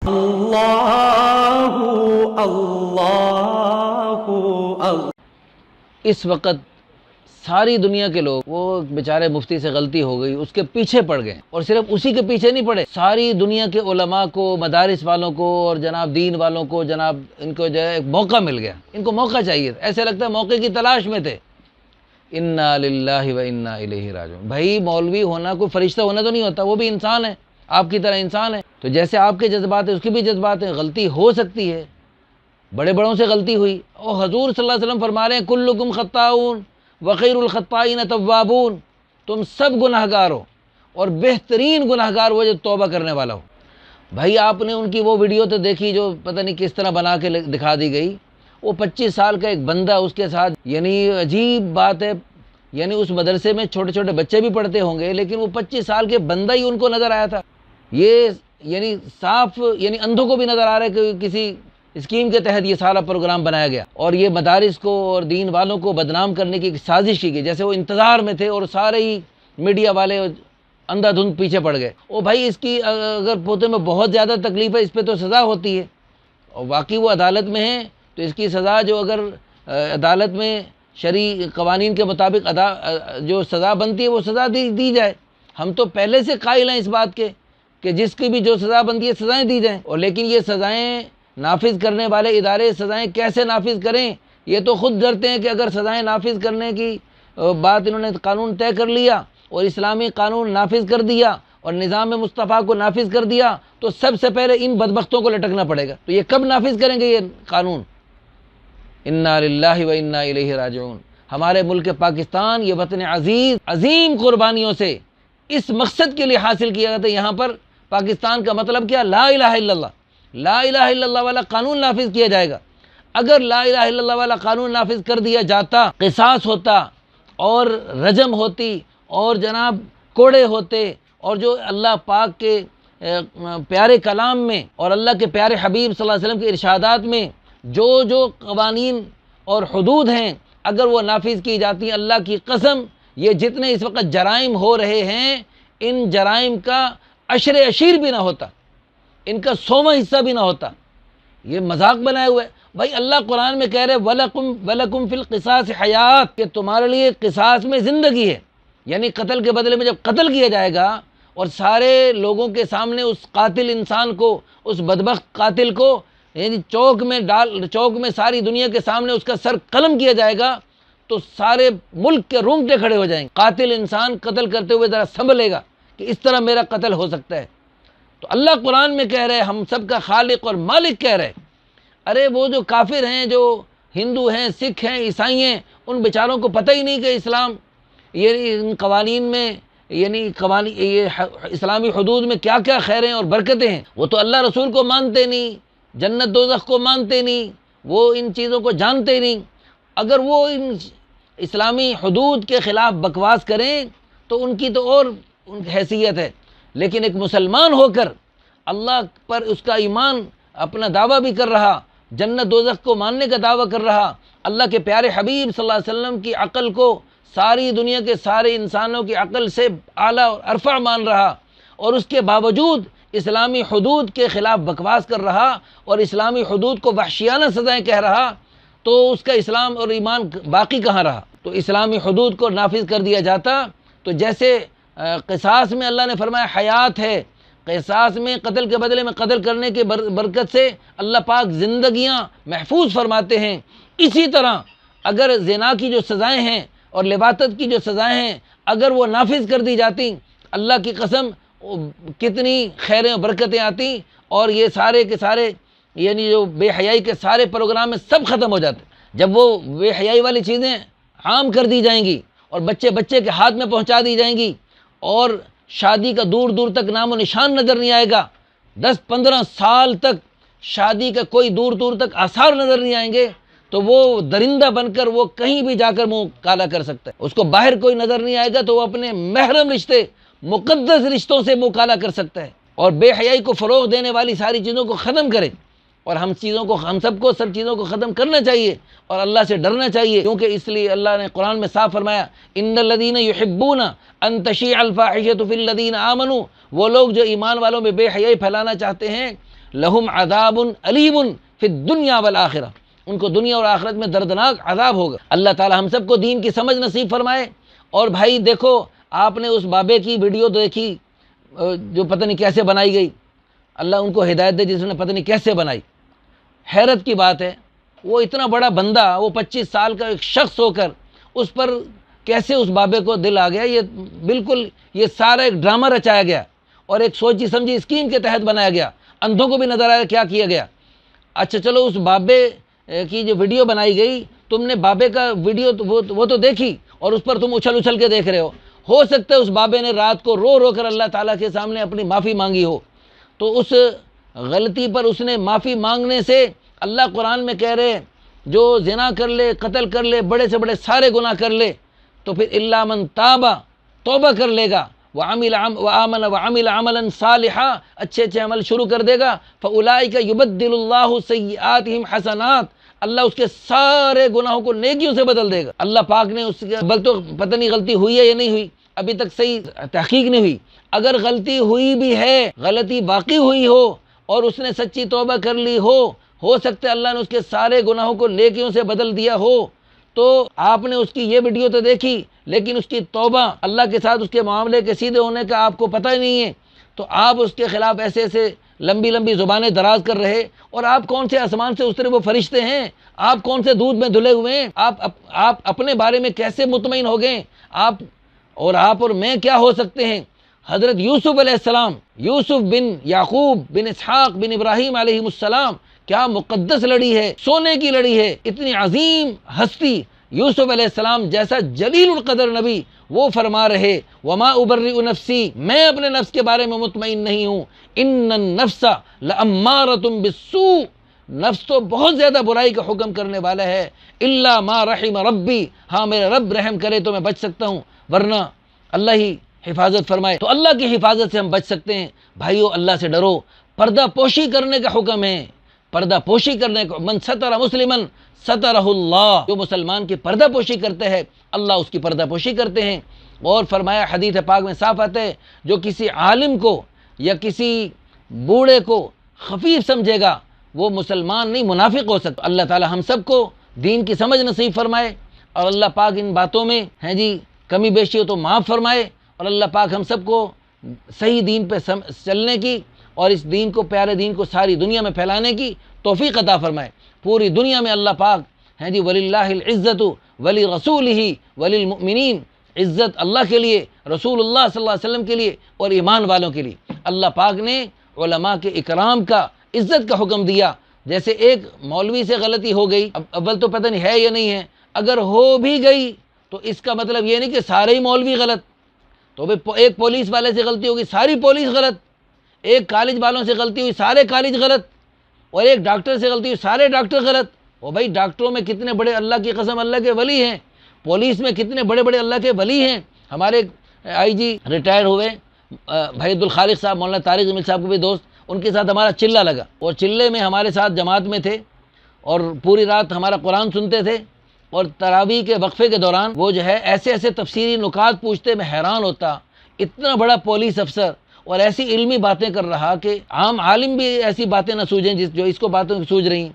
اللہ اللہ اللہ۔ اس وقت ساری دنیا کے لوگ، وہ بیچارے مفتی سے غلطی ہو گئی اس کے پیچھے پڑ گئے، اور صرف اسی کے پیچھے نہیں پڑے، ساری دنیا کے علماء کو، مدارس والوں کو اور جناب دین والوں کو، جناب ان کو جو ہے ایک موقع مل گیا، ان کو موقع چاہیے تھا، ایسے لگتا ہے موقع کی تلاش میں تھے۔ انا للہ و انا الیہ راجعون۔ بھائی مولوی ہونا کوئی فرشتہ ہونا تو نہیں ہوتا، وہ بھی انسان ہے، آپ کی طرح انسان ہے، تو جیسے آپ کے جذبات ہیں اس کے بھی جذبات ہیں، غلطی ہو سکتی ہے، بڑے بڑوں سے غلطی ہوئی، اور حضور صلی اللہ علیہ وسلم فرما رہے ہیں کلکم خطاؤن وخیر الخطائین توابون، تم سب گناہ گار ہو اور بہترین گناہ گار وہ جو توبہ کرنے والا ہو۔ بھائی آپ نے ان کی وہ ویڈیو تو دیکھی جو پتہ نہیں کس طرح بنا کے دکھا دی گئی، وہ 25 سال کا ایک بندہ اس کے ساتھ، یعنی عجیب بات ہے، یعنی اس مدرسے میں چھوٹے چھوٹے بچے بھی پڑھتے ہوں گے لیکن وہ 25 سال کے بندہ ہی ان کو نظر آیا تھا۔ یہ یعنی صاف، یعنی اندھوں کو بھی نظر آ رہا ہے کہ کسی اسکیم کے تحت یہ سارا پروگرام بنایا گیا، اور یہ مدارس کو اور دین والوں کو بدنام کرنے کی ایک سازش کی گئی، جیسے وہ انتظار میں تھے اور سارے ہی میڈیا والے اندھا دھند پیچھے پڑ گئے۔ او بھائی اس کی اگر پوتے میں بہت زیادہ تکلیف ہے، اس پہ تو سزا ہوتی ہے، اور واقعی وہ عدالت میں ہے تو اس کی سزا جو اگر عدالت میں شرعی قوانین کے مطابق جو سزا بنتی ہے وہ سزا دی جائے۔ ہم تو پہلے سے قائل ہیں اس بات کے کہ جس کی بھی جو سزا بنتی ہے سزائیں دی جائیں، اور لیکن یہ سزائیں نافذ کرنے والے ادارے سزائیں کیسے نافذ کریں، یہ تو خود ڈرتے ہیں کہ اگر سزائیں نافذ کرنے کی بات انہوں نے قانون طے کر لیا اور اسلامی قانون نافذ کر دیا اور نظام مصطفیٰ کو نافذ کر دیا تو سب سے پہلے ان بدبختوں کو لٹکنا پڑے گا، تو یہ کب نافذ کریں گے یہ قانون؟ انا للہ و انا الیہ راجعون۔ ہمارے ملک پاکستان، یہ وطن عزیز عظیم قربانیوں سے اس مقصد کے لیے حاصل کیا گیا تھا۔ یہاں پر پاکستان کا مطلب کیا؟ لا الہ الا اللہ، لا الہ الا اللہ والا قانون نافذ کیا جائے گا۔ اگر لا الہ الا اللہ والا قانون نافذ کر دیا جاتا، قصاص ہوتا اور رجم ہوتی اور جناب کوڑے ہوتے، اور جو اللہ پاک کے پیارے کلام میں اور اللہ کے پیارے حبیب صلی اللہ علیہ وسلم کے ارشادات میں جو قوانین اور حدود ہیں اگر وہ نافذ کی جاتی، اللہ کی قسم یہ جتنے اس وقت جرائم ہو رہے ہیں ان جرائم کا عشر عشیر بھی نہ ہوتا، ان کا 100واں حصہ بھی نہ ہوتا۔ یہ مذاق بنائے ہوئے بھائی، اللہ قرآن میں کہہ رہے وَلَكُمْ فِي الْقِصَاصِ حَيَاةٌ، کہ تمہارے لیے قصاص میں زندگی ہے، یعنی قتل کے بدلے میں جب قتل کیا جائے گا اور سارے لوگوں کے سامنے اس قاتل انسان کو، اس بدبخت قاتل کو، یعنی چوک میں ساری دنیا کے سامنے اس کا سر قلم کیا جائے گا تو سارے ملک کے رونگٹے کھڑے ہو جائیں گے۔ قاتل انسان قتل کرتے ہوئے ذرا سنبھلے گا کہ اس طرح میرا قتل ہو سکتا ہے۔ تو اللہ قرآن میں کہہ رہے، ہم سب کا خالق اور مالک کہہ رہے، ارے وہ جو کافر ہیں، جو ہندو ہیں، سکھ ہیں، عیسائی ہیں، ان بیچاروں کو پتہ ہی نہیں کہ اسلام یہ ان قوانین میں، یعنی یہ اسلامی حدود میں کیا کیا خیریں اور برکتیں ہیں۔ وہ تو اللہ رسول کو مانتے نہیں، جنت دوزخ کو مانتے نہیں، وہ ان چیزوں کو جانتے نہیں۔ اگر وہ ان اسلامی حدود کے خلاف بکواس کریں تو ان کی تو اور حیثیت ہے، لیکن ایک مسلمان ہو کر اللہ پر اس کا ایمان اپنا دعویٰ بھی کر رہا، جنت دوزخ کو ماننے کا دعویٰ کر رہا، اللہ کے پیارے حبیب صلی اللہ علیہ وسلم کی عقل کو ساری دنیا کے سارے انسانوں کی عقل سے اعلیٰ اور ارفع مان رہا، اور اس کے باوجود اسلامی حدود کے خلاف بکواس کر رہا اور اسلامی حدود کو وحشیانہ سزائیں کہہ رہا، تو اس کا اسلام اور ایمان باقی کہاں رہا؟ تو اسلامی حدود کو نافذ کر دیا جاتا تو جیسے قصاص میں اللہ نے فرمایا حیات ہے، قصاص میں قتل کے بدلے میں قتل کرنے کے برکت سے اللہ پاک زندگیاں محفوظ فرماتے ہیں، اسی طرح اگر زنا کی جو سزائیں ہیں اور لواطت کی جو سزائیں ہیں اگر وہ نافذ کر دی جاتی، اللہ کی قسم کتنی خیریں و برکتیں آتی، اور یہ سارے کے سارے یعنی جو بے حیائی کے سارے پروگرام میں سب ختم ہو جاتے۔ جب وہ بے حیائی والی چیزیں عام کر دی جائیں گی اور بچے کے ہاتھ میں پہنچا دی جائیں گی، اور شادی کا دور دور تک نام و نشان نظر نہیں آئے گا، 10-15 سال تک شادی کا کوئی دور دور تک آثار نظر نہیں آئیں گے، تو وہ درندہ بن کر وہ کہیں بھی جا کر منہ کالا کر سکتا ہے۔ اس کو باہر کوئی نظر نہیں آئے گا تو وہ اپنے محرم رشتے، مقدس رشتوں سے منہ کالا کر سکتا ہے، اور بے حیائی کو فروغ دینے والی ساری چیزوں کو ختم کرے۔ اور ہم سب کو سب چیزوں کو ختم کرنا چاہیے اور اللہ سے ڈرنا چاہیے، کیونکہ اس لیے اللہ نے قرآن میں صاف فرمایا ان الذین یحبون ان تشیع الفاحشۃ فی الذین آمنوا، وہ لوگ جو ایمان والوں میں بے حیائی پھیلانا چاہتے ہیں لہم عذاب علیم فی الدنیا والآخرہ، ان کو دنیا اور آخرت میں دردناک عذاب ہوگا۔ اللہ تعالی ہم سب کو دین کی سمجھ نصیب فرمائے۔ اور بھائی دیکھو، آپ نے اس بابے کی ویڈیو دیکھی جو پتہ نہیں کیسے بنائی گئی، اللہ ان کو ہدایت دے جس نے پتہ نہیں کیسے بنائی۔ حیرت کی بات ہے، وہ اتنا بڑا بندہ، وہ 25 سال کا ایک شخص ہو کر اس پر کیسے اس بابے کو دل آ گیا؟ یہ بالکل یہ سارا ایک ڈرامہ رچایا گیا اور ایک سوچی سمجھی اسکیم کے تحت بنایا گیا۔ اندھوں کو بھی نظر آیا کیا کیا گیا۔ اچھا چلو، اس بابے کی جو ویڈیو بنائی گئی، تم نے بابے کا ویڈیو وہ تو دیکھی اور اس پر تم اچھل کے دیکھ رہے ہو سکتا ہے اس بابے نے رات کو رو کر اللہ تعالیٰ کے سامنے اپنی معافی مانگی ہو، تو اس غلطی پر اس نے معافی مانگنے سے اللہ قرآن میں کہہ رہے ہیں جو زنا کر لے، قتل کر لے، بڑے سے بڑے سارے گناہ کر لے، تو پھر الا من تابا، توبہ کر لے گا، وآمن وعمل عملا صالحا، اچھے عمل شروع کر دے گا، فاولئک یبدل اللہ سیئاتہم حسنات، اللہ اس کے سارے گناہوں کو نیکیوں سے بدل دے گا۔ اللہ پاک نے اس کے بل تو پتہ نہیں غلطی ہوئی ہے یا نہیں ہوئی، ابھی تک صحیح تحقیق نہیں ہوئی۔ اگر غلطی ہوئی بھی ہے، غلطی واقعی ہوئی ہو اور اس نے سچی توبہ کر لی ہو سکتا ہے اللہ نے اس کے سارے گناہوں کو نیکیوں سے بدل دیا ہو۔ تو آپ نے اس کی یہ ویڈیو تو دیکھی، لیکن اس کی توبہ، اللہ کے ساتھ اس کے معاملے کے سیدھے ہونے کا آپ کو پتہ ہی نہیں ہے، تو آپ اس کے خلاف ایسے لمبی زبانیں دراز کر رہے، اور آپ کون سے آسمان سے اترے وہ فرشتے ہیں؟ آپ کون سے دودھ میں دھلے ہوئے ہیں؟ آپ اپنے بارے میں کیسے مطمئن ہو گئے؟ آپ اور میں کیا ہو سکتے ہیں؟ حضرت یوسف علیہ السلام، یوسف بن یعقوب بن اسحاق بن ابراہیم علیہ السلام، کیا مقدس لڑی ہے، سونے کی لڑی ہے، اتنی عظیم ہستی یوسف علیہ السلام جیسا جلیل القدر نبی، وہ فرما رہے وما ابرئ نفسی، میں اپنے نفس کے بارے میں مطمئن نہیں ہوں، ان النفس لامارۃ بالسوء، نفس تو بہت زیادہ برائی کا حکم کرنے والا ہے، الا ما رحم ربی، ہاں میرے رب رحم کرے تو میں بچ سکتا ہوں، ورنہ اللہ ہی حفاظت فرمائے۔ تو اللہ کی حفاظت سے ہم بچ سکتے ہیں۔ بھائیو، اللہ سے ڈرو، پردہ پوشی کرنے کا حکم ہے، پردہ پوشی کرنے کو، من ستر مسلمن سترہ اللہ، جو مسلمان کی پردہ پوشی کرتے ہیں اللہ اس کی پردہ پوشی کرتے ہیں۔ اور فرمایا حدیث پاک میں صاف آتا ہے، جو کسی عالم کو یا کسی بوڑھے کو خفیف سمجھے گا وہ مسلمان نہیں، منافق ہو سکتا۔ اللہ تعالی ہم سب کو دین کی سمجھ نصیب فرمائے، اور اللہ پاک ان باتوں میں کمی بیشی ہو تو معاف فرمائے، اور اللہ پاک ہم سب کو صحیح دین پہ چلنے کی اور اس دین کو، پیارے دین کو ساری دنیا میں پھیلانے کی توفیق عطا فرمائے۔ پوری دنیا میں اللہ پاک وَلِلَّهِ الْعِزَّةُ وَلِرَسُولِهِ وَلِلْمُؤْمِنِينَ، عزت اللہ کے لیے، رسول اللہ صلی اللہ علیہ وسلم کے لیے اور ایمان والوں کے لیے۔ اللہ پاک نے علماء کے اکرام کا، عزت کا حکم دیا۔ جیسے ایک مولوی سے غلطی ہو گئی، اول تو پتہ نہیں ہے یا نہیں ہے، اگر ہو بھی گئی تو اس کا مطلب یہ نہیں کہ سارے ہی مولوی غلط، تو ایک پولیس والے سے غلطی ہوگی ساری پولیس غلط، ایک کالج والوں سے غلطی ہوئی سارے کالج غلط، اور ایک ڈاکٹر سے غلطی ہوئی سارے ڈاکٹر غلط۔ اور بھائی ڈاکٹروں میں کتنے بڑے، اللہ کی قسم، اللہ کے ولی ہیں، پولیس میں کتنے بڑے بڑے اللہ کے ولی ہیں۔ ہمارے آئی جی ریٹائر ہوئے بھائی عبدالخالق صاحب، مولانا طارق جمیل صاحب کو بھی دوست، ان کے ساتھ ہمارا چلہ لگا، اور چلے میں ہمارے ساتھ جماعت میں تھے، اور پوری رات ہمارا قرآن سنتے تھے، اور تراویح کے وقفے کے دوران وہ ایسے تفسیری نکات پوچھتے، میں حیران ہوتا، اتنا بڑا پولیس افسر اور ایسی علمی باتیں کر رہا کہ عام عالم بھی ایسی باتیں نہ سوجیں جو اس کو باتیں سوج رہی ہیں،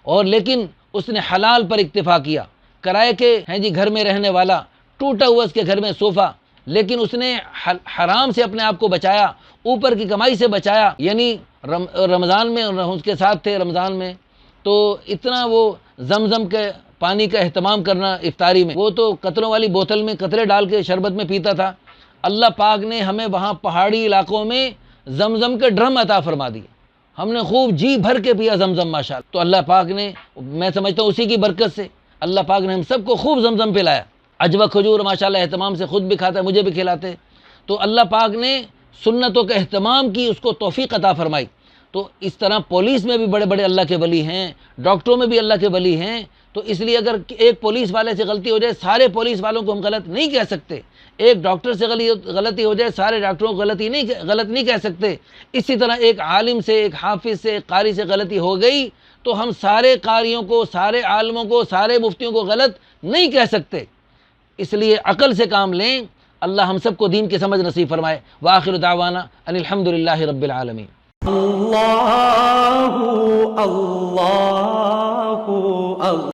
اور لیکن اس نے حلال پر اکتفا کیا۔ کرائے کے گھر میں رہنے والا، ٹوٹا ہوا اس کے گھر میں صوفہ، لیکن اس نے حرام سے اپنے آپ کو بچایا، اوپر کی کمائی سے بچایا، یعنی رمضان میں اس کے ساتھ تھے رمضان میں، تو اتنا وہ زمزم کے پانی کا اہتمام کرنا افطاری میں، وہ تو قطروں والی بوتل میں قطرے ڈال کے شربت میں پیتا تھا۔ اللہ پاک نے ہمیں وہاں پہاڑی علاقوں میں زمزم کے ڈرم عطا فرما دیے، ہم نے خوب جی بھر کے پیا زمزم ماشاءاللہ۔ تو اللہ پاک نے، میں سمجھتا ہوں اسی کی برکت سے اللہ پاک نے ہم سب کو خوب زمزم پلایا۔ عجوہ کھجور ماشاءاللہ اہتمام سے خود بھی کھاتا ہے، مجھے بھی کھلاتے۔ تو اللہ پاک نے سنتوں کا اہتمام کی، اس کو توفیق عطا فرمائی۔ تو اس طرح پولیس میں بھی بڑے بڑے اللہ کے ولی ہیں، ڈاکٹروں میں بھی اللہ کے ولی ہیں۔ تو اس لیے اگر ایک پولیس والے سے غلطی ہو جائے، سارے پولیس والوں کو ہم غلط نہیں کہہ سکتے، ایک ڈاکٹر سے غلطی ہو جائے سارے ڈاکٹروں کو غلط نہیں کہہ سکتے۔ اسی طرح ایک عالم سے، ایک حافظ سے، ایک قاری سے غلطی ہو گئی تو ہم سارے قاریوں کو، سارے عالموں کو، سارے مفتیوں کو غلط نہیں کہہ سکتے۔ اس لیے عقل سے کام لیں۔ اللہ ہم سب کو دین کی سمجھ نصیب فرمائے۔ وآخر دعوانا ان الحمد للہ رب العالمین۔ اللہ اللہ